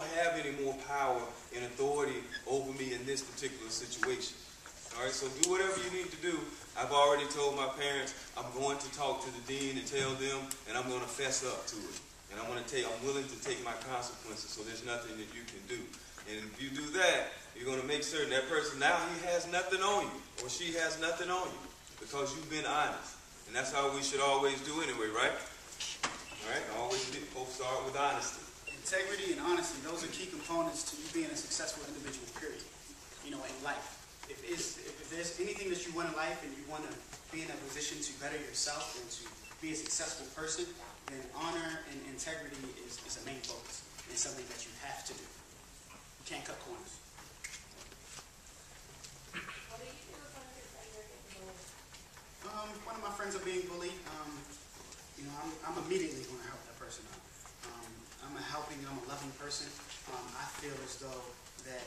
have any more power and authority over me in this particular situation. All right, so do whatever you need to do. I've already told my parents I'm going to talk to the dean and tell them, and I'm going to fess up to it. And I'm willing to take my consequences, so there's nothing that you can do. And if you do that, you're going to make certain that person, now he has nothing on you, or she has nothing on you, because you've been honest. And that's how we should always do anyway, right? All right, always start with honesty. Integrity and honesty, those are key components to you being a successful individual, period. In life. If there's anything that you want in life and you want to be in a position to better yourself and to be a successful person, then honor and integrity is a main focus. And it's something that you have to do. You can't cut corners. What do you do if one of your friends are getting bullied? One of my friends are being bullied. I'm immediately going to help that person out. I'm a loving person. I feel as though that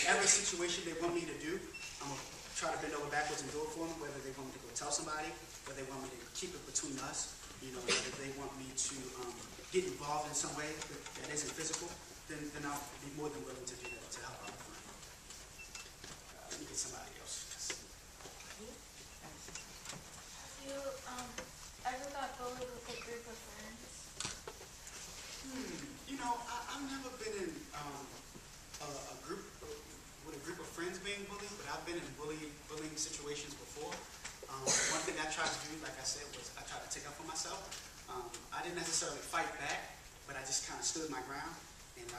whatever situation they want me to do, I'm going to try to bend over backwards and do it for them, whether they want me to go tell somebody, whether they want me to keep it between us, whether they want me to get involved in some way that isn't physical, then I'll be more than willing to do that to help out a friend. Let me get somebody else. Have you ever got bullied with a group of friends? I've never been in a group of friends being bullied, but I've been in bullying situations before. One thing I tried to do, like I said, was I tried to take up for myself. I didn't necessarily fight back, but I just kind of stood my ground, and I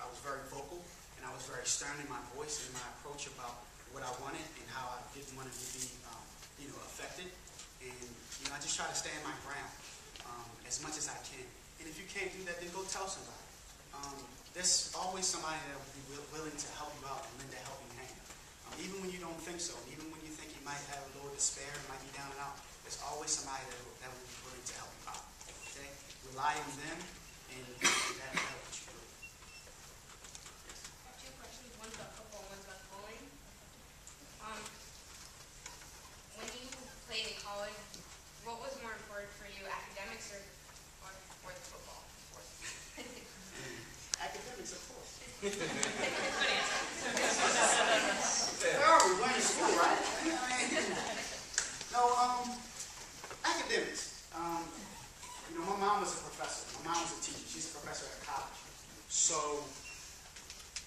was very vocal, and I was very stern in my voice and my approach about what I wanted and how I didn't want it to be, affected. And I just try to stand my ground as much as I can. And if you can't do that, then go tell somebody. There's always somebody that will be willing to help you out and lend a helping hand. Even when you don't think so, even when you think you might have a little despair, you might be down and out, there's always somebody that will be willing to help you out. Okay? Rely on them, and that will help you through. I have two questions. One's about football, one's about bowling. When you played in college, what was more important for you, academics or the football? Academics, of course. Good answer. Where are we? We're in school, right? No, academics. My mom was a professor. My mom was a teacher. She's a professor at college. So,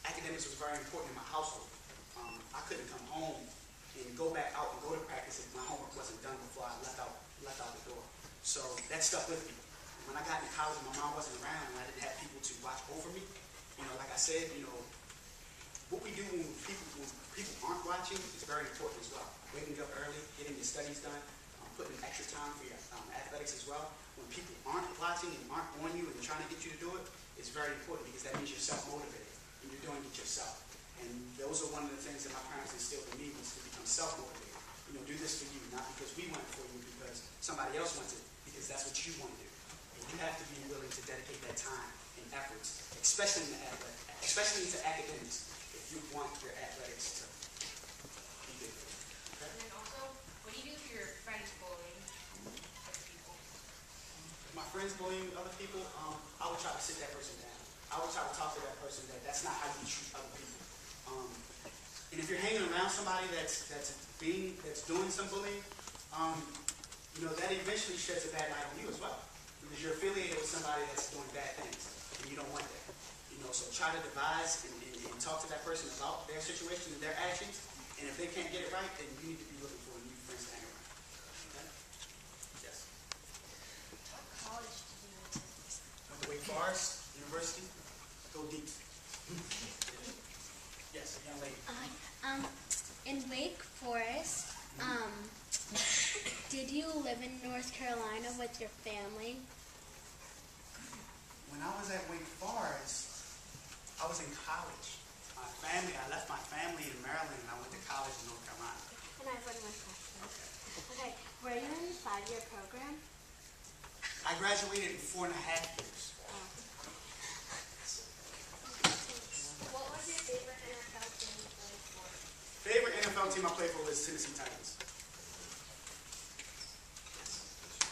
academics was very important in my household. I couldn't come home and go back out and go to practice if my homework wasn't done before I left out the door. So, that stuck with me. When I got into college, my mom wasn't around and I didn't have people to watch over me. Like I said, what we do when people aren't watching is very important as well. Waking up early, getting your studies done, putting extra time for your athletics as well. When people aren't watching and aren't on you and trying to get you to do it, it's very important because that means you're self-motivated and you're doing it yourself. And those are one of the things that my parents instilled in me was to become self-motivated. Do this for you, not because we want it for you, because somebody else wants it, because that's what you want to do. And you have to be willing to dedicate that time and efforts, especially to academics, if you want your athletics to be good. Okay? And then also, what do you do if your friends bullying other people? If my friends bullying other people, I would try to sit that person down. I would try to talk to that person that's not how you treat other people. And if you're hanging around somebody that's doing some bullying, that eventually sheds a bad light on you as well. Because you're affiliated with somebody that's doing bad things, and you don't want that. So try to devise and talk to that person about their situation and their actions. And if they can't get it right, then you need to be looking for new friends to hang around. Okay? Yes. What college did you go to? Went to Wake Forest University. Go deep. Yes, young lady. In Wake Forest, did you live in North Carolina with your family? When I was at Wake Forest, I was in college. I left my family in Maryland and I went to college in North Carolina. And I have one more question. Okay, were you in the 5-year program? I graduated in 4.5 years. What was your favorite NFL team you played for? Favorite NFL team I played for was Tennessee Titans.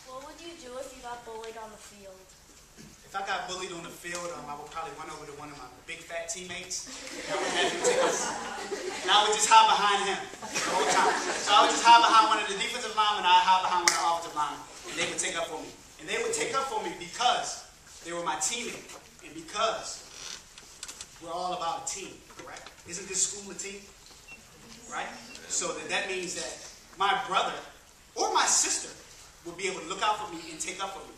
What would you do if you got bullied on the field? if I got bullied on the field, I would probably run over to one of my big fat teammates. And I would have him take us. And I would just hide behind him the whole time. So I would just hide behind one of the defensive linemen, and I'd hide behind one of the offensive linemen. And they would take up for me. And they would take up for me because they were my teammate. And because we're all about a team, correct? Isn't this school a team? Right? So that means that my brother or my sister will be able to look out for me and take up for me.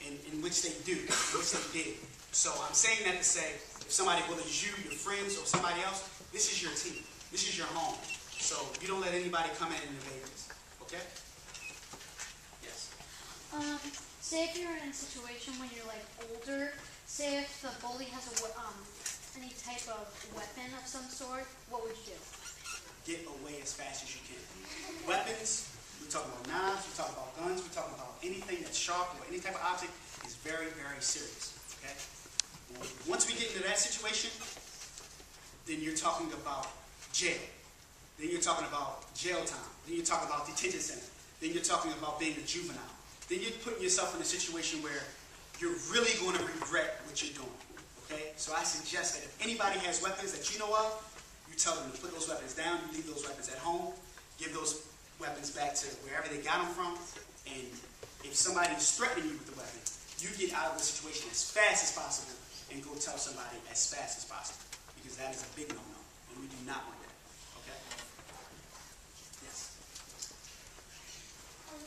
In which they do, in which they did. So I'm saying that to say, if somebody bullies you, your friends, or somebody else, this is your team. This is your home. So you don't let anybody come in and invade this. Okay? Yes. Say if you're in a situation when you're like older, say if the bully has any type of weapon of some sort, what would you do? Get away as fast as you can. Weapons, we're talking about knives, we're talking about guns, we're talking about anything that's sharp or any type of object is very, very serious. Okay? Once we get into that situation, then you're talking about jail. Then you're talking about jail time. Then you're talking about detention center. Then you're talking about being a juvenile. Then you're putting yourself in a situation where you're really going to regret what you're doing. Okay? So I suggest that if anybody has weapons that you know of, you tell them to put those weapons down, you leave those weapons at home, give those weapons back to wherever they got them from, and if somebody is threatening you with the weapon, you get out of the situation as fast as possible and go tell somebody as fast as possible, because that is a big no-no, and we do not want that. Okay? Yes?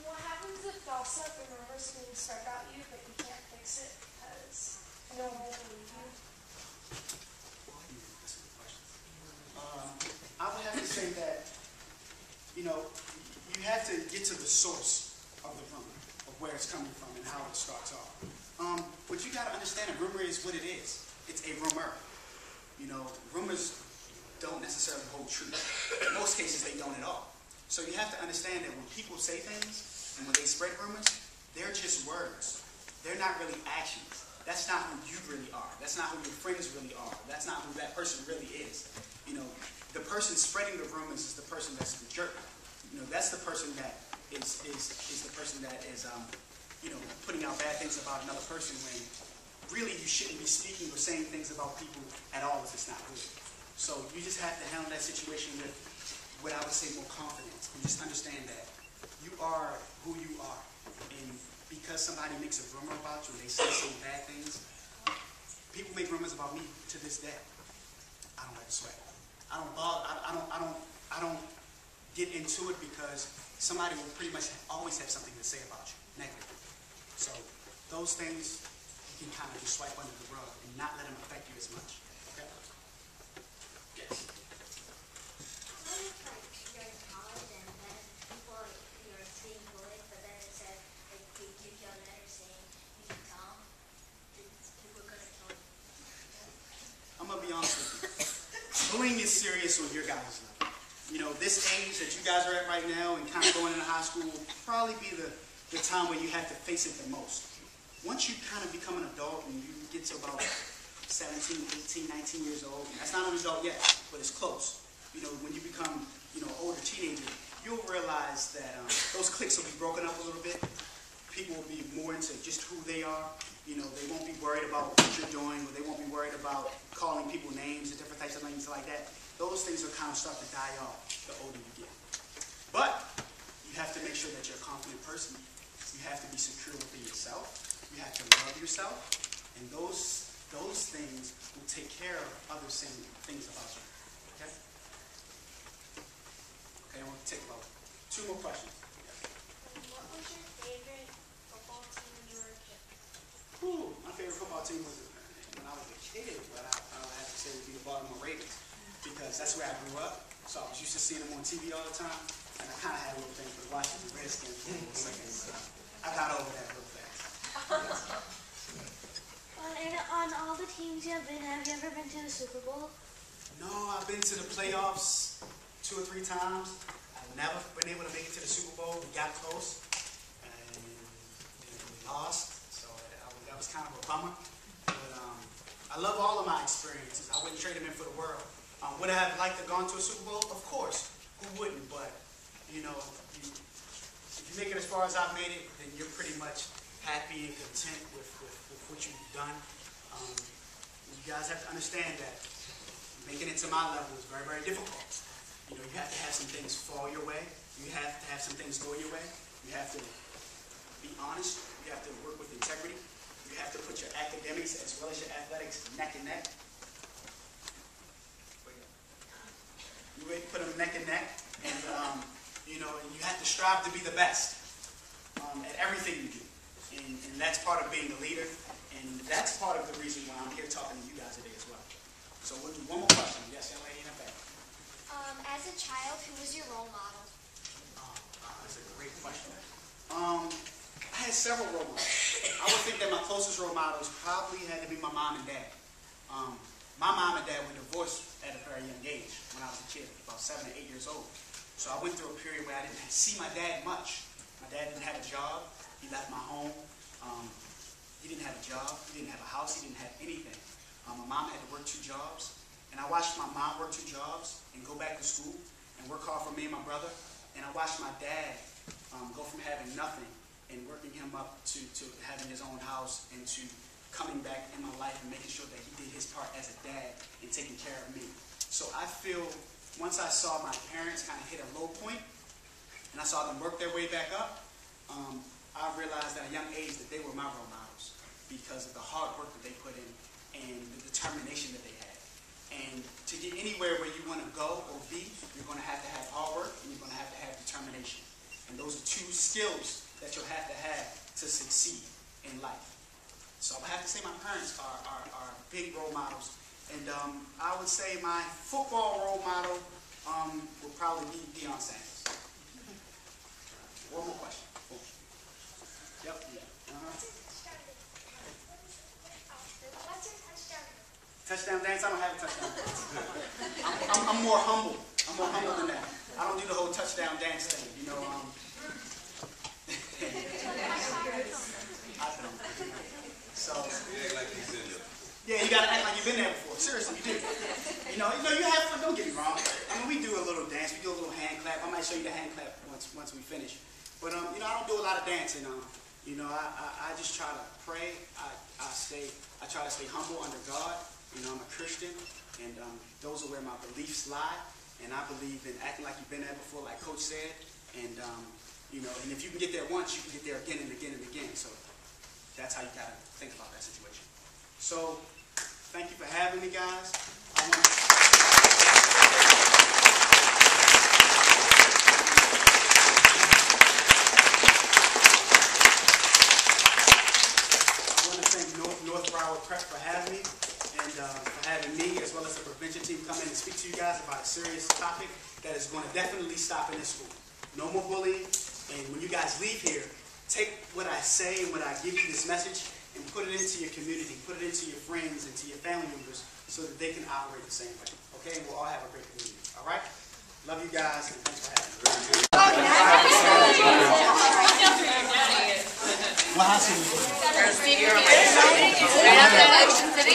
What happens if gossip and rumors being spread about you, but you can't fix it because no one will believe you? That's a good question. I would have to say that, you have to get to the source of the rumor, of where it's coming from and how it starts off. But you got to understand a rumor is what it is. It's a rumor. Rumors don't necessarily hold true. In most cases, they don't at all. So you have to understand that when people say things and when they spread rumors, they're just words. They're not really actions. That's not who you really are. That's not who your friends really are. That's not who that person really is. The person spreading the rumors is the person that's the jerk. That's the person that is the person that is putting out bad things about another person when really you shouldn't be speaking or saying things about people at all if it's not good. So you just have to handle that situation with what I would say more confidence, and just understand that you are who you are. And because somebody makes a rumor about you and they say some bad things, people make rumors about me to this day. I don't let it sweat. I don't bother. I don't get into it because somebody will pretty much always have something to say about you, negative. So those things you can kind of just swipe under the rug and not let them affect you as much. Okay? Yes. What if you're in college and then people you're being bullied, but then it said they give you a letter saying you can tell people are gonna kill you? I'm gonna be honest with you. Bullying is serious on your guys' level. This age that you guys are at right now and kind of going into high school will probably be the time where you have to face it the most. Once you kind of become an adult and you get to about 17, 18, 19 years old, and that's not an adult yet, but it's close. When you become, older teenager, you'll realize that those cliques will be broken up a little bit. People will be more into just who they are. They won't be worried about what you're doing, or they won't be worried about calling people names and different types of things like that. Those things will kind of start to die off the older you get. But you have to make sure that you're a confident person. You have to be secure within yourself. You have to love yourself. And those things will take care of other saying things about you. Okay? Okay, I want to take about 2 more questions. What was your favorite football team when you were a kid? My favorite football team was when I was a kid, but I would have to say would be the Baltimore Ravens, because that's where I grew up. So I was used to seeing them on TV all the time, and I kind of had a little thing for the Washington Redskins for a second. So I got over that real fast. On all the teams you have you ever been to the Super Bowl? No, I've been to the playoffs 2 or 3 times. I've never been able to make it to the Super Bowl. We got close, and we lost. So that was kind of a bummer. But I love all of my experiences. I wouldn't trade them in for the world. Would I have liked to have gone to a Super Bowl? Of course. Who wouldn't? But, if you make it as far as I've made it, then you're pretty much happy and content with what you've done. You guys have to understand that making it to my level is very, very difficult. You know, you have to have some things fall your way. You have to have some things go your way. You have to be honest. You have to work with integrity. You have to put your academics as well as your athletics neck and neck. You put them neck and neck, and you know, you have to strive to be the best at everything you do, and that's part of being a leader, and that's part of the reason why I'm here talking to you guys today as well. So we'll do one more question. Yes, young lady in the back. As a child, who was your role model? That's a great question. I had several role models. I would think that my closest role models probably had to be my mom and dad. My mom and dad were divorced at a very young age when I was a kid, about 7 or 8 years old. So I went through a period where I didn't see my dad much. My dad didn't have a job. He left my home. He didn't have a job. He didn't have a house. He didn't have anything. My mom had to work 2 jobs. And I watched my mom work 2 jobs and go back to school and work hard for me and my brother. And I watched my dad go from having nothing and working him up to having his own house and to coming back in my life and making sure that he did his part as a dad and taking care of me. So I feel once I saw my parents kind of hit a low point and I saw them work their way back up, I realized at a young age that they were my role models because of the hard work that they put in and the determination that they had. And to get anywhere where you want to go or be, you're going to have hard work and you're going to have determination. And those are 2 skills that you'll have to succeed in life. So I have to say my parents are big role models. And I would say my football role model will probably be Deion Sanders. One more question. Yep. What's your touchdown? Touchdown dance? I don't have a touchdown dance. I'm more humble. I'm more humble than that. I don't do the whole touchdown dance thing. You know, So You act like he's in there. yeah, you gotta act like you've been there before. Seriously, you do. You know, you have fun. Don't get me wrong. I mean, we do a little dance. We do a little hand clap. I might show you the hand clap once we finish. But you know, I don't do a lot of dancing. You know, I just try to pray. I try to stay humble under God. You know, I'm a Christian, and those are where my beliefs lie. And I believe in acting like you've been there before, like Coach said. And you know, and if you can get there once, you can get there again and again and again. So that's how you gotta think about that situation. So thank you for having me, guys. I want to thank North Broward Prep for having me and for having me as well as the prevention team come in and speak to you guys about a serious topic that is going to definitely stop in this school. No more bullying. And when you guys leave here, take what I say and what I give you, this message, and put it into your community, put it into your friends and to your family members so that they can operate the same way. Okay? And we'll all have a great community. All right? Love you guys, and thanks for having me. What high school are you going? Right after Election City.